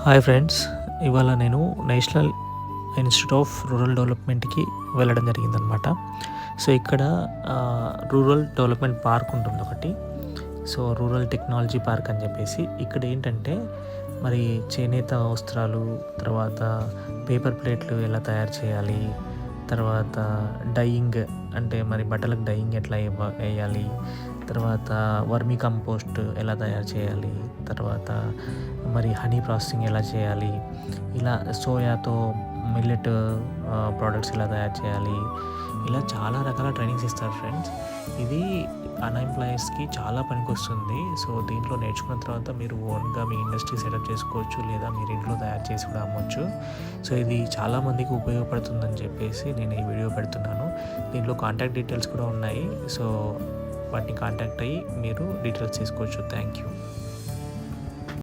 Hi friends, ఇవాళ నేను national institute of rural డెవలప్మెంట్కి వెళ్ళడం జరిగిందనమాట. సో ఇక్కడ రూరల్ డెవలప్మెంట్ పార్క్ ఉంటుంది ఒకటి. సో రూరల్ టెక్నాలజీ పార్క్ అని చెప్పేసి ఇక్కడ ఏంటంటే మరి చేనేత వస్త్రాలు, తర్వాత పేపర్ ప్లేట్లు ఎలా తయారు చేయాలి, తర్వాత డయింగ్ అంటే మరి బట్టలకు డయింగ్ ఎట్లా వేయాలి, తర్వాత వర్మీ కంపోస్ట్ ఎలా తయారు చేయాలి, తర్వాత మరి హనీ ప్రాసెసింగ్ ఎలా చేయాలి, ఇలా సోయాతో మిల్లెట్ ప్రోడక్ట్స్ ఎలా తయారు చేయాలి, ఇలా చాలా రకాల ట్రైనింగ్స్ ఇస్తారు ఫ్రెండ్స్. ఇది అన్ఎంప్లాయీస్కి చాలా పనికొస్తుంది. సో దీంట్లో నేర్చుకున్న తర్వాత మీరు ఓన్గా మీ ఇండస్ట్రీ సెటప్ చేసుకోవచ్చు, లేదా మీరు ఇంట్లో తయారు చేసి కూడా అమ్మొచ్చు. సో ఇది చాలామందికి ఉపయోగపడుతుందని చెప్పేసి నేను ఈ వీడియో పెడుతున్నాను. దీంట్లో కాంటాక్ట్ డీటెయిల్స్ కూడా ఉన్నాయి. సో వాటిని కాంటాక్ట్ అయ్యి మీరు డీటెయిల్స్ తీసుకోవచ్చు. Thank you.